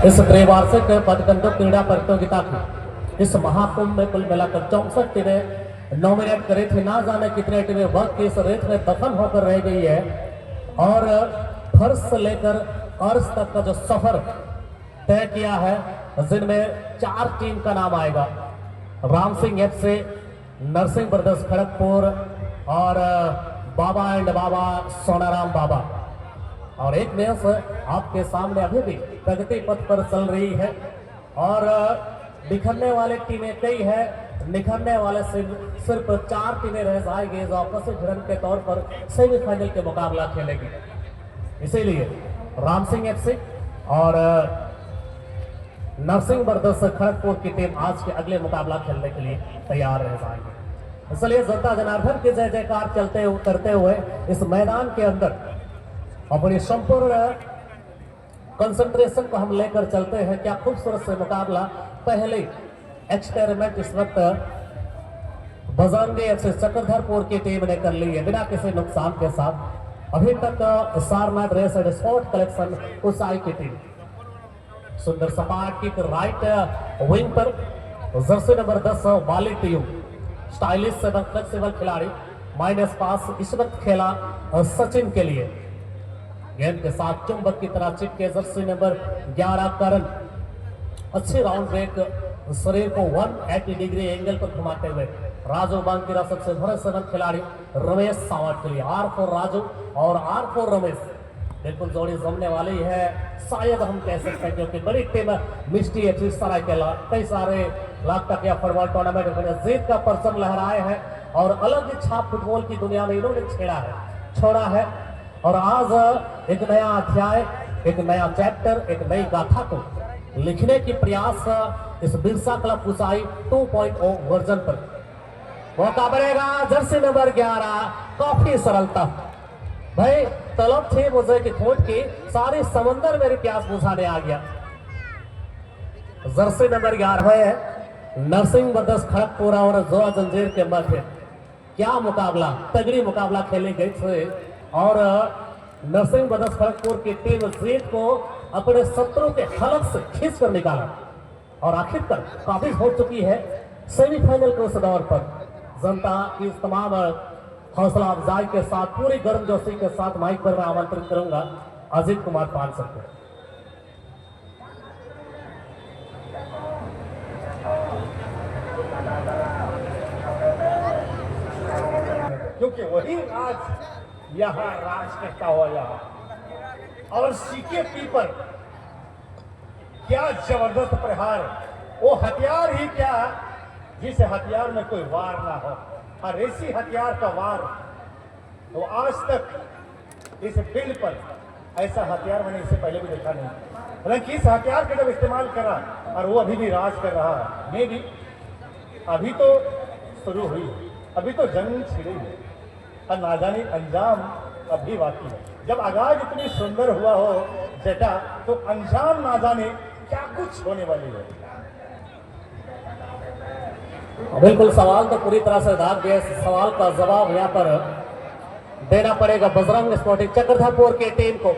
इस त्रैवार्षिक पदकंधक क्रीड़ा प्रतियोगिता की इस महाकुंभ में कुल मिलाकर 64 टीमें नॉमिनेट करी थी। ना जाने कितने टीमें वक्त की इस रेत में दफन होकर रह गई है और फर्श से लेकर अर्श तक का जो सफर तय किया है, जिनमें 4 टीम का नाम आएगा। राम सिंह FC, नरसिंह ब्रदर्स खड़गपुर और बाबा एंड बाबा सोनाराम बाबा। और एक मैच आपके सामने अभी भी प्रगति पथ पर चल रही है और बिखरने वाले टीमें कई है, निखरने वाले सिर्फ 4 टीमें रह जाएंगी जो आपस में भिड़ंत के तौर पर सेमीफाइनल के मुकाबला खेलेगी। इसीलिए राम सिंह FC और नरसिंह ब्रदर्स खड़गपुर की टीम आज के अगले मुकाबला खेलने के लिए तैयार रह जाएंगे। इसलिए जनता जनार्दन की जय जयकार चलते करते हुए इस मैदान के अंदर अपनी संपूर्ण कंसंट्रेशन को हम लेकर चलते हैं। क्या खूबसूरत से मुकाबला पहले एक्सपेरिमेंट इस वक्त बजरंगी FC चक्रधरपुर की टीम ने कर ली है बिना किसी नुकसान के साथ। अभी तक Sarnath race and sport collection उसाई की टीम सुंदर सपाट की राइट विंग पर जर्सी नंबर 10 वाली टीम स्टाइलिश से फ्लेक्सिबल खिलाड़ी माइनस पास इस वक्त खेला सचिन के लिए। गेंद के साथ चुंबक की तरह चिपके जर्सी नंबर 11 करण अच्छी राउंड ब्रेक शरीर को 180 डिग्री एंगल पर घुमाते हुए राजू बांकीरा सबसे भरोसेमंद खिलाड़ी रमेश सावंत के लिए R4 राजू और R4 रमेश बिल्कुल जोड़ी जमने वाली है। शायद हम कह सकते हैं क्योंकि बड़ी टीम मिस्टी FC सरायकेला कई सारे लाख टकिया फुटबॉल टूर्नामेंट में जीत का परचम लहराए हैं और अलग ही छाप फुटबॉल की दुनिया में इन्होंने छोड़ा है। और आज एक नया अध्याय, एक नया चैप्टर, एक नई गाथा को लिखने की प्रयास इस बिरसा क्लब ऊंचाई 2.0 वर्जन पर मौका बढ़ेगा। जर्सी नंबर 11 काफी सरलता भाई तलब थी मुझे कि खोट की सारी समंदर मेरी प्यास बुझाने आ गया। जर्सी नंबर 11 है नरसिंह ब्रदर्स खड़गपुर और जोरा जंजीर के मध्य क्या मुकाबला, तगड़ी मुकाबला खेली गई थी और नरसिंह ब्रदर्स खड़गपुर की टीम जीत को अपने शत्रु के हलक से खींच कर निकाला और आखिरकार काबिज हो चुकी है सेमीफाइनल के उस दौर पर। जनता की इस तमाम हौसला अफजाई के साथ पूरी गर्मजोशी के साथ माइक पर मैं आमंत्रित करूंगा अजीत कुमार पान सबको। क्योंकि वही राज यहाँ राज करता हुआ यहाँ और CKP पर क्या जबरदस्त प्रहार, वो हथियार ही क्या जिस हथियार में कोई वार ना हो और ऐसी हथियार का वार तो आज तक इस फील्ड पर ऐसा हथियार मैंने इससे पहले भी देखा नहीं। हालांकि इस हथियार का जब इस्तेमाल करा और वो अभी भी राज कर रहा है, मैं भी अभी तो शुरू हुई, अभी तो जंग छिड़ी है और ना जाने अंजाम अभी बाकी है। जब आगाज इतनी सुंदर हुआ हो जटा तो अंजाम ना जाने क्या कुछ होने वाली है। बिल्कुल सवाल तो पूरी तरह से दाग दिया, सवाल का जवाब यहाँ पर देना पड़ेगा बजरंग स्पोर्टिंग चक्रधरपुर की टीम को।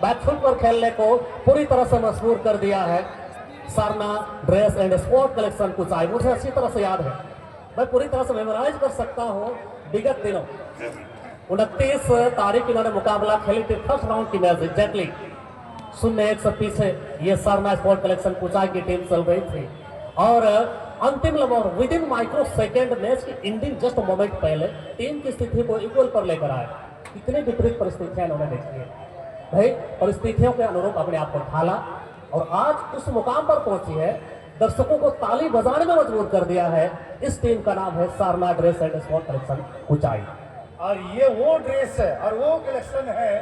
बैकफुट पर खेलने को पूरी तरह से मजबूर कर दिया है Sarna dress and sport collection कुछ आई। मुझे अच्छी तरह से याद है, मैं पूरी तरह से मेमोराइज कर सकता हूँ। विगत दिनों 29 तारीख इन्होंने मुकाबला खेली थी, फर्स्ट राउंड की मैच एग्जैक्टली 0-1 से पीछे ये सरना स्पोर्ट कलेक्शन कुचाई की टीम चल रही थी और अंतिम लम्हों with in micro second match की एंडिंग जस्ट मोमेंट पहले टीम की स्थिति को इक्वल पर लेकर आए। कितनी विपरीत परिस्थितियां इन्होंने देखी है भाई, परिस्थितियों के अनुरूप अपने आप को ढाला और आज उस मुकाम पर पहुंची है, दर्शकों को ताली बजाने में मजबूर कर दिया है। इस टीम का नाम है सारना ड्रेस एंड स्पोर्ट कलेक्शन ऊंचाई और ये वो ड्रेस है और वो कलेक्शन है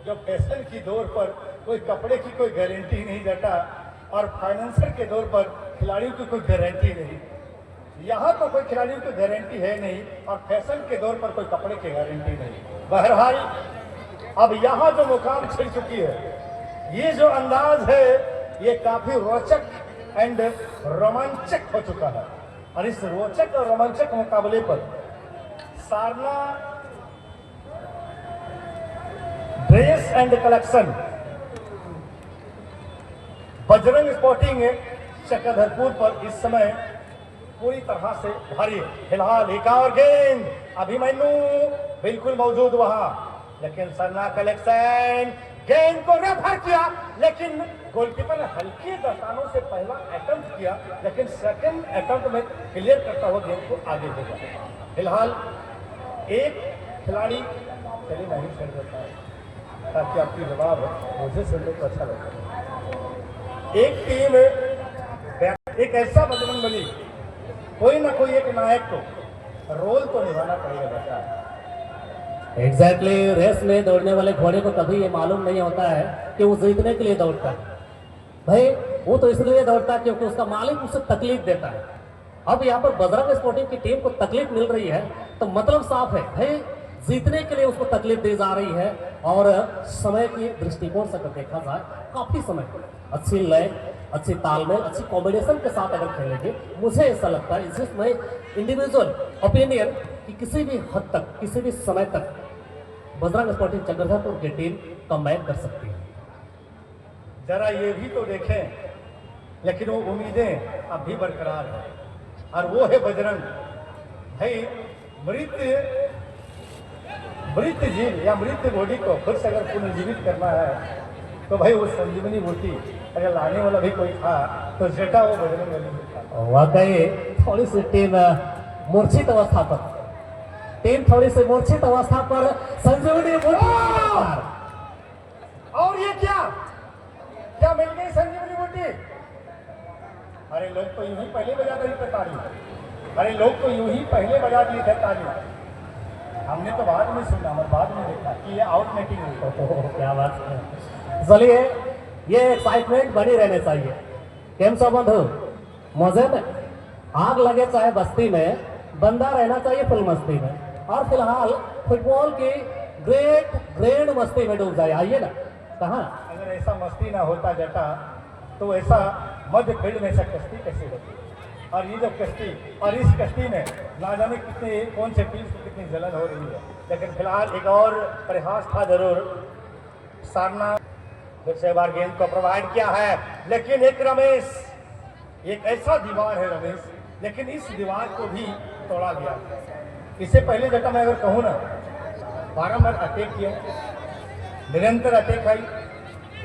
जो फैशन की दौर पर कोई कपड़े की कोई गारंटी नहीं देता और फाइनेंसर के दौर पर खिलाड़ियों की कोई गारंटी नहीं। यहाँ तो कोई खिलाड़ियों की गारंटी है नहीं और फैशन के दौर पर कोई कपड़े की गारंटी नहीं। बहरहाल अब यहाँ जो मुकाम छिड़ चुकी है, ये जो अंदाज है ये काफी रोचक एंड रोमांचक हो चुका है और इस रोचक और रोमांचक मुकाबले पर सारना dress and collection Bajrang sporting Chakradharpur पर इस समय पूरी तरह से भारी है। फिलहाल एक और गेंद, अभिमन्यु बिल्कुल मौजूद वहां, लेकिन सरना कलेक्शन गेंद को रेफर किया, लेकिन गोलकीपर ने हल्के दस्तानों से पहला अटेम्प्ट किया, लेकिन सेकंड अटेम्प्ट में क्लियर करता हुआ गेंद को आगे भेजा। फिलहाल एक खिलाड़ी चलिए नहीं छोड़ देता है ताकि आपकी जवाब मुझे सुनने को अच्छा लगता है। एक टीम एक ऐसा बजरंग बली, कोई ना कोई एक नायक को रोल तो निभाना पड़ेगा बेटा। एग्जैक्टली रेस में दौड़ने वाले घोड़े को कभी ये मालूम नहीं होता है कि वो जीतने के लिए दौड़ता है। भाई वो तो इसलिए दौड़ता है क्योंकि उसका मालिक उसे तकलीफ देता है। अब यहाँ पर बजरंग स्पोर्टिंग की टीम को तकलीफ मिल रही है तो मतलब साफ है भाई जीतने के लिए उसको तकलीफ दी जा रही है। और समय की दृष्टिकोण से अगर देखा जाए काफी समय, अच्छी लय, अच्छी तालमेल, अच्छी कॉम्बिनेशन के साथ अगर खेलेंगे, मुझे ऐसा लगता है इसमें इंडिविजुअल ओपिनियन कि किसी भी हद तक, किसी भी समय तक बजरंग स्पोर्टिंग चक्रधरपुर की टीम कमबैक कर सकती है। जरा ये भी तो देखें, लेकिन वो उम्मीदें अब भी बरकरार है और वो है बजरंग भाई। मृत जीव या मृत बॉडी को फिर से अगर पुनर्जीवित करना है तो भाई वो संजीवनी बूटी अगर लाने वाला भी कोई था तो जेठा वो बजरंग बली था। वाकई थोड़ी सी टीम मूर्छित अवस्था पर, थोड़ी सी मूर्छित अवस्था पर संजीवनी बूटी। और ये क्या मिल गई संजीवनी बूटी? अरे लोग तो यूं ही पहले बजा रही थे ताली, अरे लोग तो यूं ही पहले बजा दिए थे ताली। हमने तो बाद में सुना और बाद में देखा कि ये आउट नेटिंग हुई। क्या बात है। चलिए ये एक्साइटमेंट बनी रहने चाहिए। केम सो बंधु, मजे में आग लगे चाहे बस्ती में, बंदा रहना चाहिए फुल मस्ती में। और फिलहाल फुटबॉल की ग्रेट मस्ती में डूब जाए। आइए ना, कहाँ अगर ऐसा मस्ती ना होता जाता तो ऐसा मध्य फील्ड में ऐसा कश्ती कैसे होती? और ये जो कश्ती, और इस कश्ती में ना जाने कितने कौन से टीम को कितनी जलन हो रही है। लेकिन फिलहाल एक और प्रयास था जरूर, सारना फिर से बार गेंद को प्रोवाइड किया है, लेकिन एक रमेश, एक ऐसा दीवार है रमेश, लेकिन इस दीवार को भी तोड़ा गया। इससे पहले जटा मैं अगर कहूँ ना, बारम्बार अटैक किया, निरंतर अटैक आई,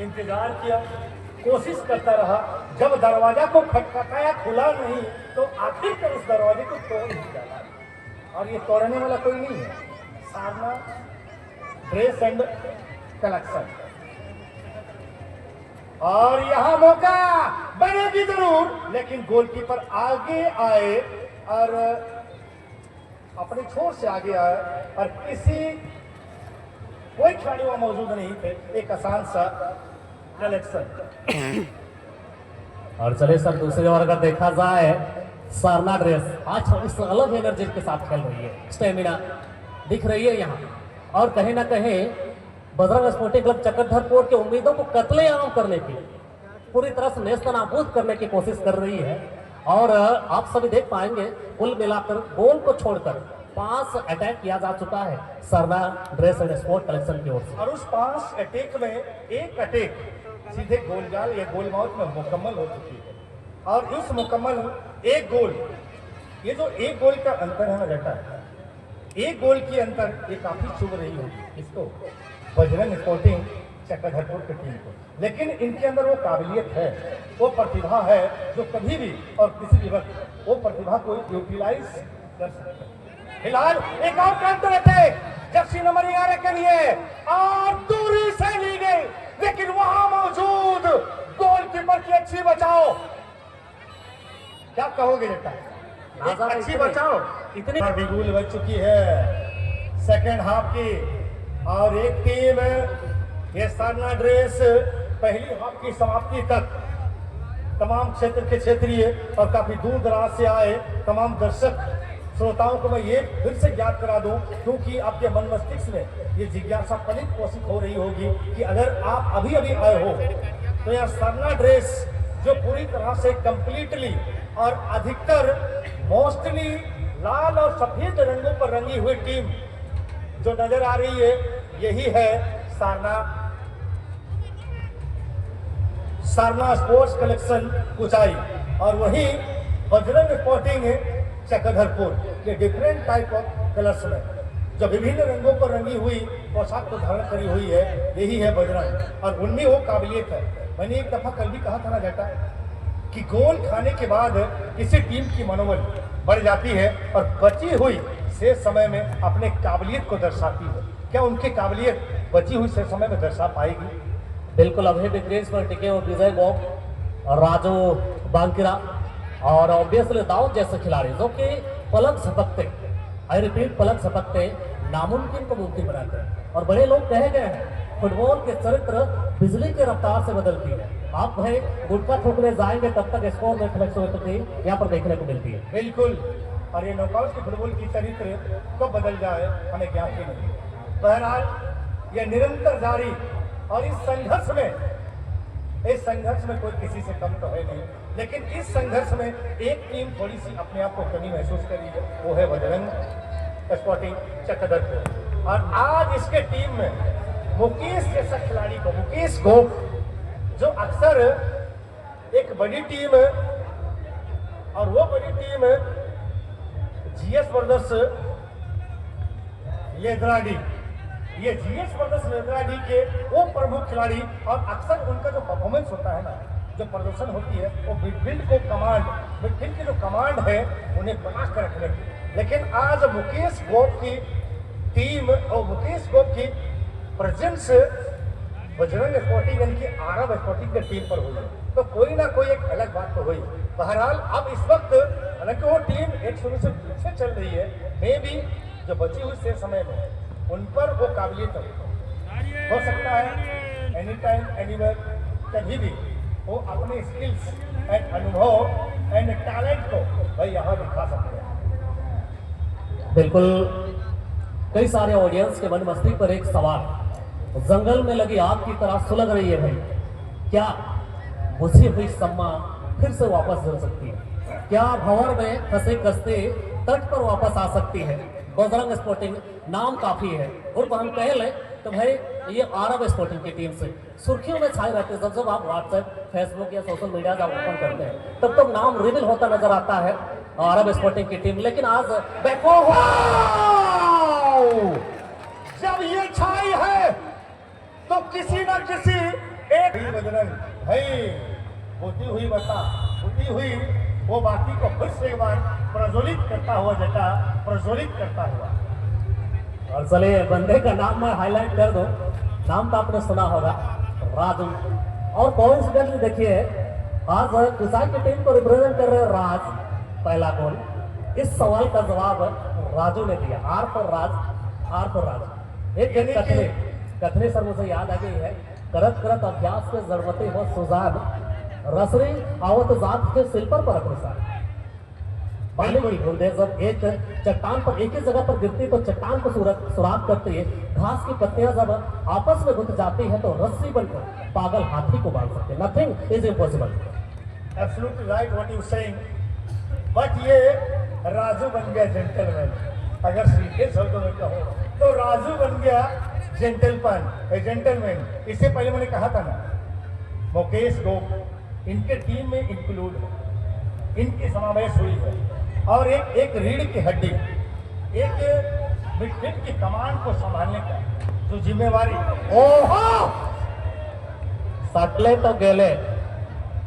इंतजार किया, कोशिश करता रहा, जब दरवाजा को खटखटाया खुला नहीं तो आखिरकार उस दरवाजे को तोड़ ही डाला। और ये तोड़ने वाला कोई नहीं है, सारना ड्रेस एंड कलेक्शन। और यहां मौका बनेगी जरूर, लेकिन गोलकीपर आगे आए और अपने छोर से आगे आए और कोई खिलाड़ी वहां मौजूद नहीं थे। एक आसान सा कलेक्शन। और चलिए सर दूसरी ओर अगर देखा जाए, सारना ड्रेस आज थोड़ी सी अलग एनर्जी के साथ खेल रही है, स्टेमिना दिख रही है यहाँ। और कहीं ना कहीं बजरंग स्पोर्टिंग क्लब चक्रधरपुर के उम्मीदों को कत्लेआम करने की, पूरी तरह से नेस्तनाबूद करने की कोशिश कर रही है। और आप सभी देख पाएंगे कुल मिलाकर गोल को छोड़कर 5 अटैक किया जा चुका है Sarna dress and sport collection की ओर से। और उस 5 अटैक में एक अटैक सीधे गोलजाल या गोलमाउथ में मुकम्मल हो चुकी है। और उस मुकम्मल एक गोल, ये जो एक गोल का अंतर है ना बेटा, एक गोल की अंतर ये काफी चुभ रही होगी इसको, बजरंग स्पोर्टिंग चक्रधरपुर की टीम को। लेकिन इनके अंदर वो काबिलियत है, वो प्रतिभा है जो कभी भी और किसी भी वक्त वो प्रतिभा को यूटिलाइज कर सकते हैं। फिलहाल एक और काउंटर अटैक जर्सी नंबर 11 के लिए और दूरी से ली गई, लेकिन वहां मौजूद गोलकीपर की अच्छी बचाओ। क्या कहोगे बेटा, अच्छी बचाओ इतनी बिगुल बच चुकी है सेकेंड हाफ की। और एक टीम ये सारना ड्रेस पहली हाफ की समाप्ति तक तमाम क्षेत्र के क्षेत्रीय और काफी दूर दराज से आए तमाम दर्शक श्रोताओं को मैं ये फिर से ज्ञात करा दूं, क्योंकि आपके मन मस्तिष्क में ये जिज्ञासा पलित पोषित हो रही होगी कि अगर आप अभी अभी आए हो तो यह सारना ड्रेस जो पूरी तरह से कंप्लीटली और अधिकतर मोस्टली लाल और सफेद रंगों पर रंगी हुई टीम जो नजर आ रही है, यही है सारना स्पोर्ट्स कलेक्शन कुचाई और वहीं बजरंग स्पोर्टिंग चक्रधरपुर के डिफरेंट टाइप ऑफ कलर्स में जो विभिन्न रंगों पर रंगी हुई पोशाक को धारण करी हुई है, यही है बजरंग। और उनमें वो काबिलियत है। मैंने एक दफा कल भी कहा था ना बेटा कि गोल खाने के बाद किसी टीम की मनोबल बढ़ जाती है और बची हुई शेष समय में अपने काबिलियत को दर्शाती है। क्या उनकी काबिलियत बची हुई शेष समय में दर्शा पाएगी? बिल्कुल। अभी भी क्रीज पर टिके वो विजय गोप और राजू बांकिरा और ऑब्वियसली दाऊद जैसे खिलाड़ी जो कि पलक झपकते, आई रिपीट, पलक झपकते नामुमकिन को मुमकिन बनाते हैं। और बड़े लोग कहे गए हैं फुटबॉल के चरित्र बिजली की रफ्तार से बदलती है। आप भाई गुटखा ठोकने जाएंगे तब तक स्कोर में फ्लेक्सिबिलिटी यहाँ पर देखने को मिलती है। बिल्कुल। और ये नॉकआउट की फुटबॉल की चरित्र कब बदल जाए हमें ज्ञात ही नहीं। बहरहाल यह निरंतर जारी और इस संघर्ष में कोई किसी से कम तो है नहीं, लेकिन इस संघर्ष में एक टीम थोड़ी सी अपने आप को कमी महसूस करी है, वो है बजरंग स्पोर्टिंग चक्रधरपुर। और आज इसके टीम में मुकेश जैसा खिलाड़ी को, मुकेश गोप, जो अक्सर एक बड़ी टीम और वो बड़ी टीम जीएस ब्रदर्स लेदराडी, ये जीएस ब्रदर्स लेदराडी के वो प्रमुख खिलाड़ी और अक्सर उनका जो परफॉर्मेंस होता है ना, जो प्रदर्शन होती है, वो मिडफील्ड की जो कमांड है उन्हें बना कर रखने की। लेकिन आज मुकेश गोप की टीम और मुकेश गोप की प्रेजेंस बजरंग स्पोर्टिंग यानी कि आरब स्पोर्टिंग की टीम पर हुई है, तो कोई ना कोई एक अलग बात तो हुई। बहरहाल अब इस वक्त हालांकि वो टीम एक शुरू से पीछे चल रही है, मे भी जो बची हुई से समय में उन पर वो काबिलियत हो सकता है एनी टाइम एनीवेयर, कभी भी वो अपने स्किल्स एंड अनुभव एंड टैलेंट को भाई यहाँ दिखा सकते हैं। बिल्कुल। कई सारे ऑडियंस के मन मस्तिष्क पर एक सवाल जंगल में लगी आग की तरह सुलग रही है भाई, क्या बुझी हुई सम्मा फिर से वापस जल सकती है? क्या भंवर में फंसे कसते तट पर वापस आ सकती है? बजरंग स्पोर्टिंग नाम काफी है, और हम कह लें तो भाई ये आरब स्पोर्टिंग की टीम से सुर्खियों में छाए रहते हैं। जब आप व्हाट्सएप, फेसबुक या सोशल मीडिया जब ओपन करते हैं तब तो नाम रिवील होता नजर आता है आरब स्पोर्टिंग की टीम। लेकिन आज देखो जब ये छाई है तो किसी न किसी एक बजरंग भाई होती हुई वो बाकी को फिर से एक बार प्रज्वलित करता हुआ। और चलिए बंदे का नाम मैं हाईलाइट कर दूं, नाम तो आपने सुना होगा, राजू। और कोइंसिडेंटली देखिए आज कुचाई की टीम को रिप्रेजेंट कर रहे हैं राज, पहला गोल। इस सवाल का जवाब राजू ने दिया, आर फॉर राज। एक कथनी सर मुझे याद आ गई है, करत करत अभ्यास के जरूरतें हो सुजान, रसरी आवत जात के सिल पर अग्रसर। पानी की बूंदें जब एक चट्टान पर एक ही जगह पर गिरती तो चट्टान को सुराग करती है, घास की पत्तियां जब आपस में गुथ जाती है तो रस्सी बनकर पागल हाथी को बांध सकते हैं। Nothing is impossible. Absolutely right what you saying, but ये राजू बन गया जेंटलमैन। अगर सीधे शब्दों में कहो तो राजू बन गया जेंटलमैन। इससे पहले मैंने कहा था ना, मुकेश गोप इनके टीम में इंक्लूड है, इनकी समावेश हुई है। और एक रीढ़ की हड्डी, एक मिडफील्ड की कमान को संभालने का जो जिम्मेवारी, ओहो सटले तो गेले,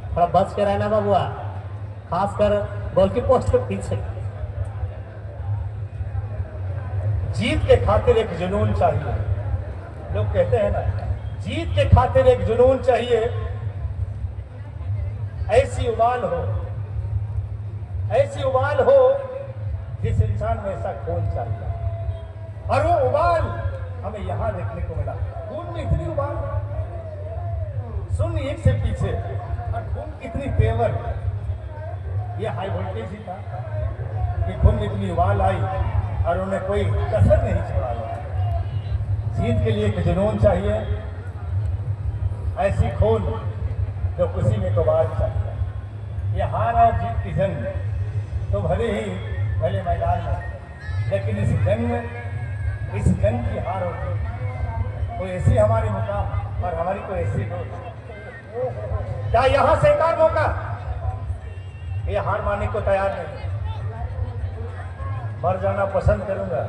थोड़ा बच के रहना बाबुआ, खासकर गोल की पोस्ट के पीछे। जीत के खातिर एक जुनून चाहिए। लोग कहते हैं ना, जीत के खातिर एक जुनून चाहिए। ऐसी उबाल हो जिस इंसान में ऐसा खून चाहिए, और वो उबाल हमें यहां देखने को मिला। खून में इतनी उबाल, सुन एक से पीछे, और खून कितनी तेवर, ये हाई वोल्टेज ही था कि खून में इतनी उबाल आई और उन्हें कोई कसर नहीं छोड़ा। जीत के लिए एक जुनून चाहिए, ऐसी खून जो खुशी में कबाल चाहिए। ये हार और जीत की जंग तो भले मैदान में, लेकिन इस जंग की हार होती, कोई ऐसी हमारी मुकाम और हमारी कोई ऐसी क्या यहां से एक और मौका? ये हार मानने को तैयार नहीं, मर जाना पसंद करूंगा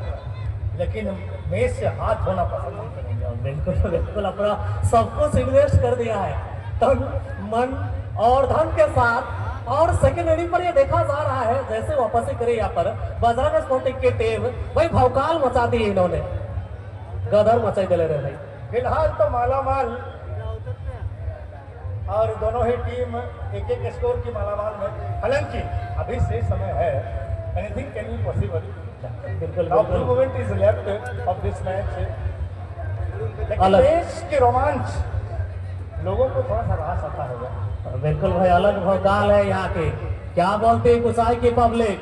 लेकिन मेज से हाथ धोना पसंद नहीं करूंगा। बिल्कुल बिल्कुल, अपना सब कुछ इन्वेस्ट कर दिया है, तन मन और धन के साथ। और सेकेंड इनिंग पर ये देखा जा रहा है जैसे वापसी करी यहाँ पर बजरंग स्पोर्टिंग की टीम, भाई भौकाल मचा दी इन्होंने, गदर मचाई दे रहे भाई। फिलहाल तो मालामाल और दोनों ही टीम एक एक स्कोर की मालामाल में। हालांकि अभी से समय है, एनीथिंग कैन बी पॉसिबल। बिल्कुल नाउ बिल्कुल moment is left of this match. लेकिन अलग। मैच के रोमांच लोगों को थोड़ा सा रास आता होगा। बिल्कुल भाई, अलग भौकाल है यहाँ के। क्या बोलते हैं कुचाई की पब्लिक,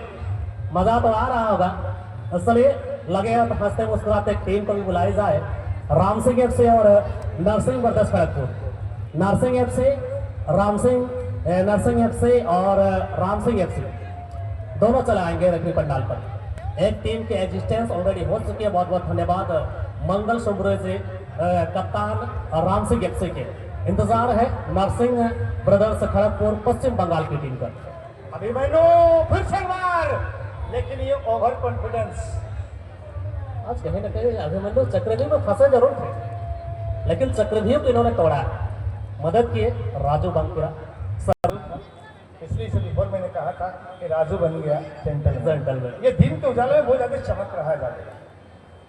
मजा तो आ रहा होगा। इसलिए लगे हैं तो हंसते मुस्कुराते टीम को भी बुलाई जाए। राम सिंह एफ से और नरसिंह ब्रदर्स खड़गपुर, नरसिंह एफ से नरसिंह एफ से और राम सिंह एफ से दोनों चले आएंगे रखनी पंडाल पर। एक टीम की एग्जिस्टेंस ऑलरेडी हो चुकी है। बहुत बहुत धन्यवाद मंगल सुब्रे जी, कप्तान राम सिंह एफ के। इंतजार है नरसिंह ब्रदर्स खड़गपुर पश्चिम बंगाल की टीम का। अभिमन्यु फिर से मार, लेकिन ये ओवर कॉन्फिडेंस। आज कहीं ना कहीं अभिमन्यु चक्रव्यूह में फंसे जरूर थे, लेकिन चक्रव्यूह को इन्होंने तोड़ा है। मदद किए राजू बंकिरा सर, इसलिए से बिफोर मैंने कहा था कि राजू बन गया जेंटलमैन। जेंटलमैन। ये दिन के उजाले में बहुत ज्यादा चमक रहा है,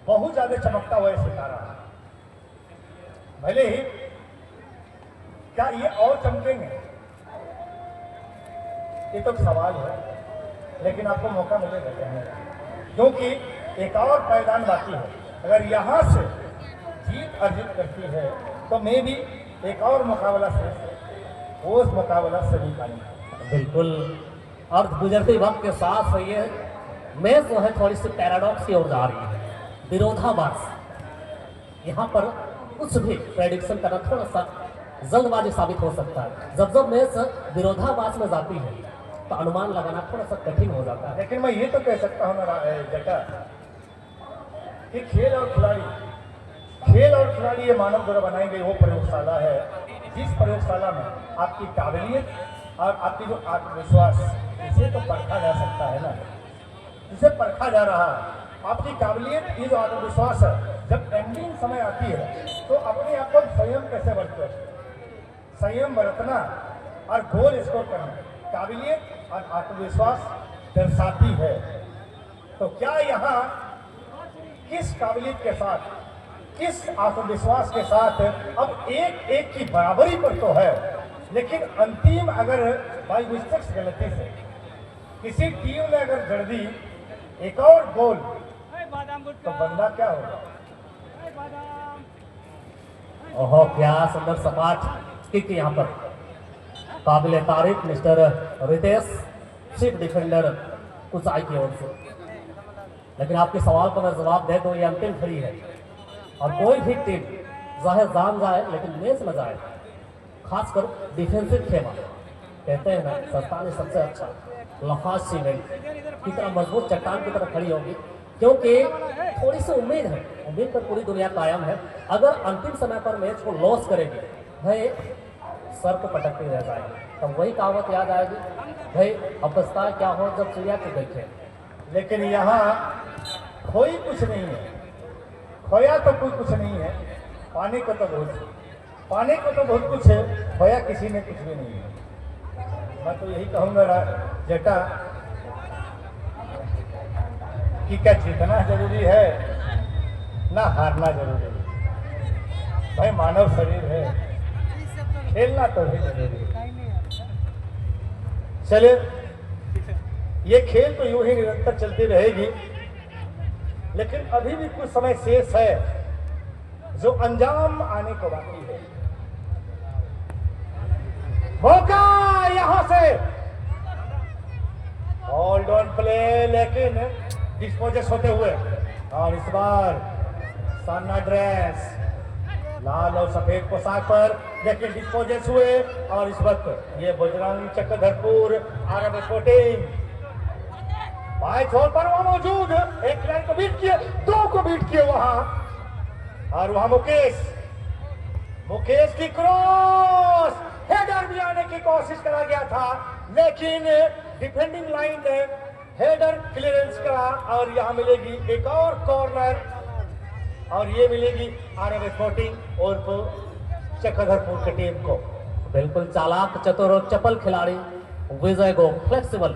बहुत ज्यादा चमकता हुआ ये सितारा। भले ही क्या ये और चमकेंगे, ये तो सवाल है, लेकिन आपको मौका मिलेगा कहने का, क्योंकि एक और पायदान बाकी है। अगर यहाँ से जीत अर्जित करती है तो मे भी एक और मुकाबला से वो उस मुकाबला से निकालेंगे। बिल्कुल। और गुजरते वक्त के साथ ये मैच जो है थोड़ी सी पैराडॉक्स की ओर जा रही है, विरोधाभास। यहाँ पर कुछ भी प्रेडिक्शन करना थोड़ा सा जल्दबाजी साबित हो सकता है। जब जब मैच विरोधाभास में जाती है तो अनुमान लगाना थोड़ा सा कठिन हो जाता है। लेकिन मैं ये तो कह सकता हूँ ना जटा, कि खेल और खिलाड़ी ये मानव द्वारा बनाई गई वो प्रयोगशाला है, जिस प्रयोगशाला में आपकी काबिलियत और आपकी जो आत्मविश्वास, इसे तो परखा जा सकता है ना, इसे परखा जा रहा है। आपकी काबिलियत, ये जो आत्मविश्वास है, जब एंडिंग समय आती है तो अपने आप को संयम कैसे बरतते हैं, संयम बरतना और गोल स्कोर करना काबिलियत और आत्मविश्वास दर्शाती है। तो क्या यहाँ किस काबिलियत के साथ, किस आत्मविश्वास के साथ अब एक एक की बराबरी पर तो है, लेकिन अंतिम अगर बाई मिस्टेक्स गलती से किसी टीम ने अगर जड़ दी एक और गोल तो बंदा क्या होगा? ओहो, क्या सुंदर सपाट किक यहाँ पर, काबिल तारीफ mister Ritesh, chief defender Kuchai की ओर से। लेकिन आपके सवाल को मैं जवाब दे दूं, ये अंतिम खड़ी है और कोई भी टीम जाहिर जान जाए लेकिन मैच न जाए, खासकर डिफेंसिव खेमा, कहते हैं ना सस्ता में सबसे अच्छा लफाज सीमेंट की तरह मजबूत चट्टान की तरह खड़ी होगी, क्योंकि थोड़ी सी उम्मीद है, उम्मीद पर पूरी दुनिया कायम है। अगर अंतिम समय पर मैच को लॉस करेगी भाई, सर को पटकती रह जाएगी, तब वही कहावत याद आएगी, भाई अब पछताए क्या हो जब चिड़िया को देखे। लेकिन यहाँ खोई कुछ नहीं है, खोया तो कोई कुछ नहीं है, पाने को तो बहुत कुछ है, खोया किसी ने कुछ भी नहीं है। मैं तो यही कहूँगा जेठा कि क्या जीतना जरूरी है ना हारना जरूरी है। भाई मानव शरीर है, खेलना तो भी जरूरी है। चलिए, ये खेल तो यूं ही निरंतर चलती रहेगी, लेकिन अभी भी कुछ समय शेष है जो अंजाम आने को बाकी है। मौका यहां से होल्ड ऑन प्ले, लेकिन डिस्पोजेस होते हुए, और इस बार सान्ना ड्रेस लाल और सफेद पोशाक पर, लेकिन डिस्पोजेस हुए। और इस वक्त ये बजरंग चक्रधरपुर आरएम स्पोर्टिंग बाएं छोर पर वहां मौजूद, एक लाइन को बीट किए, दो को बीट किए वहां, और वहां मुकेश की क्रॉस हेडर भी आने की कोशिश करा गया था, लेकिन डिफेंडिंग लाइन ने हेडर क्लियरेंस करा और यहाँ मिलेगी एक और कॉर्नर और ये मिलेगी आरव स्पोर्टिंग और चक्रधरपुर की टीम को। बिल्कुल चालाक, चतुर और चपल खिलाड़ी विजय गो फ्लेक्सिबल,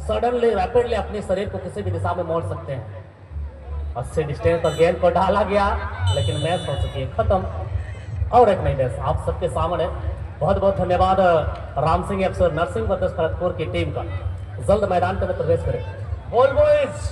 सडनली रैपिडली अपने शरीर को किसी भी दिशा में मोड़ सकते हैं। 80 डिस्टेंस पर गेंद को डाला गया, लेकिन मैच हो चुकी है खत्म। और एक नई मैच आप सबके सामने। बहुत बहुत धन्यवाद राम सिंह अफसर नरसिंह वर्सेस खड़गपुर की टीम का। जल्द मैदान में प्रवेश करें। Ball boys